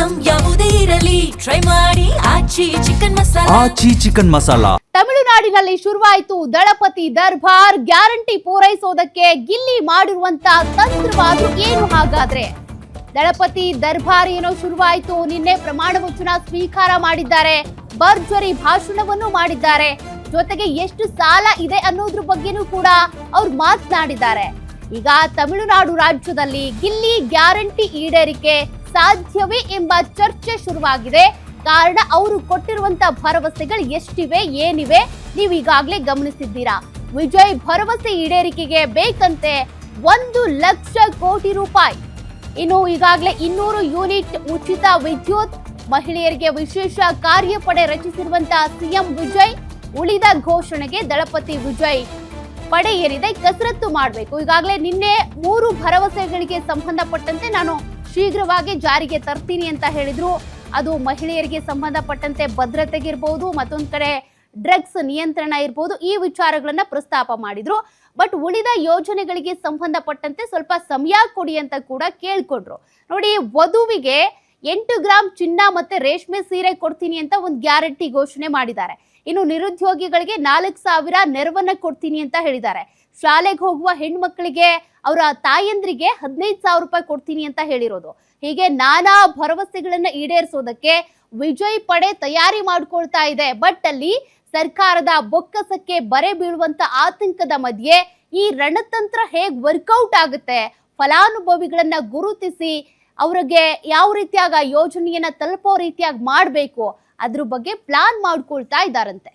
Item ಯಾವುದೇ ಇರಲಿ try ಮಾಡಿ ಆಚಿ ಚಿಕನ್ ಮಸಾಲಾ. ತಮಿಳುನಾಡಿನಲ್ಲಿ ಶುರುವಾಯಿತು ದಳಪತಿ ದರ್ಬಾರ್. ಗ್ಯಾರಂಟಿ ಪೂರೈಸೋದಕ್ಕೆ ಗಿಲ್ಲಿ ಮಾಡಿರುವಂತ ತಂತ್ರವಾದ್ರೂ ಏನು ಹಾಗಾದ್ರೆ? ದಳಪತಿ ದರ್ಬಾರ್ ಏನೋ ಶುರುವಾಯಿತು. ನಿನ್ನೆ ಪ್ರಮಾಣ ವಚನ ಸ್ವೀಕಾರ ಮಾಡಿದ್ದಾರೆ, ಭರ್ಜರಿ ಭಾಷಣವನ್ನು ಮಾಡಿದ್ದಾರೆ. ಜೊತೆಗೆ ಎಷ್ಟು ಸಾಲ ಇದೆ ಅನ್ನೋದ್ರ ಬಗ್ಗೆನೂ ಕೂಡ ಅವ್ರು ಮಾತನಾಡಿದ್ದಾರೆ. ಈಗ ತಮಿಳುನಾಡು ರಾಜ್ಯದಲ್ಲಿ ಗಿಲ್ಲಿ ಗ್ಯಾರಂಟಿ ಈಡೇರಿಕೆ ಸಾಧ್ಯವೇ ಎಂಬ ಚರ್ಚೆ ಶುರುವಾಗಿದೆ. ಕಾರಣ ಅವರು ಕೊಟ್ಟಿರುವಂತ ಭರವಸೆಗಳು ಎಷ್ಟಿವೆ, ಏನಿವೆ ನೀವು ಈಗಾಗಲೇ ಗಮನಿಸಿದ್ದೀರಾ. ವಿಜಯ್ ಭರವಸೆ ಈಡೇರಿಕೆಗೆ ಬೇಕಂತೆ 1,00,000 ಕೋಟಿ ರೂಪಾಯಿ. ಇನ್ನು ಈಗಾಗಲೇ 200 ಯೂನಿಟ್ ಉಚಿತ ವಿದ್ಯುತ್, ಮಹಿಳೆಯರಿಗೆ ವಿಶೇಷ ಕಾರ್ಯಪಡೆ ರಚಿಸಿರುವಂತಹ ಸಿಎಂ ವಿಜಯ್. ಉಳಿದ ಘೋಷಣೆಗೆ ದಳಪತಿ ವಿಜಯ್ ಪಡೆ ಏನಿದೆ ಕಸರತ್ತು ಮಾಡಬೇಕು. ಈಗಾಗಲೇ ನಿನ್ನೆ 3 ಭರವಸೆಗಳಿಗೆ ಸಂಬಂಧಪಟ್ಟಂತೆ ನಾನು ಶೀಘ್ರವಾಗಿ ಜಾರಿಗೆ ತರ್ತೀನಿ ಅಂತ ಹೇಳಿದ್ರು. ಅದು ಮಹಿಳೆಯರಿಗೆ ಸಂಬಂಧಪಟ್ಟಂತೆ ಭದ್ರತೆಗಿರ್ಬೋದು, ಮತ್ತೊಂದು ಕಡೆ ಡ್ರಗ್ಸ್ ನಿಯಂತ್ರಣ ಇರ್ಬೋದು, ಈ ವಿಚಾರಗಳನ್ನ ಪ್ರಸ್ತಾಪ ಮಾಡಿದ್ರು. ಬಟ್ ಉಳಿದ ಯೋಜನೆಗಳಿಗೆ ಸಂಬಂಧಪಟ್ಟಂತೆ ಸ್ವಲ್ಪ ಸಮಯ ಕೊಡಿ ಅಂತ ಕೂಡ ಕೇಳ್ಕೊಂಡ್ರು. ನೋಡಿ, ವಧುವಿಗೆ 8 ಗ್ರಾಂ ಚಿನ್ನ ಮತ್ತೆ ರೇಷ್ಮೆ ಸೀರೆ ಕೊಡ್ತೀನಿ ಅಂತ ಒಂದು ಗ್ಯಾರಂಟಿ ಘೋಷಣೆ ಮಾಡಿದ್ದಾರೆ. ಇನ್ನು ನಿರುದ್ಯೋಗಿಗಳಿಗೆ 4,000 ನೆರವನ್ನ ಕೊಡ್ತೀನಿ ಅಂತ ಹೇಳಿದ್ದಾರೆ. ಶಾಲೆಗೆ ಹೋಗುವ ಹೆಣ್ಮಕ್ಳಿಗೆ ಅವರ ತಾಯಂದ್ರಿಗೆ 15,000 ರೂಪಾಯಿ ಕೊಡ್ತೀನಿ ಅಂತ ಹೇಳಿರೋದು. ಹೀಗೆ ನಾನಾ ಭರವಸೆಗಳನ್ನ ಈಡೇರಿಸೋದಕ್ಕೆ ವಿಜಯ್ ಪಡೆ ತಯಾರಿ ಮಾಡ್ಕೊಳ್ತಾ ಇದೆ. ಬಟ್ ಅಲ್ಲಿ ಸರ್ಕಾರದ ಬೊಕ್ಕಸಕ್ಕೆ ಬರೆ ಬೀಳುವಂತ ಆತಂಕದ ಮಧ್ಯೆ ಈ ರಣತಂತ್ರ ಹೇಗ್ ವರ್ಕೌಟ್ ಆಗುತ್ತೆ, ಫಲಾನುಭವಿಗಳನ್ನ ಗುರುತಿಸಿ ಅವ್ರಿಗೆ ಯಾವ ರೀತಿಯಾಗ ಯೋಜನೆಯನ್ನ ತಲುಪೋ ರೀತಿಯಾಗಿ ಮಾಡಬೇಕು, ಅದ್ರ ಬಗ್ಗೆ ಪ್ಲಾನ್ ಮಾಡ್ಕೊಳ್ತಾ ಇದ್ದಾರಂತೆ.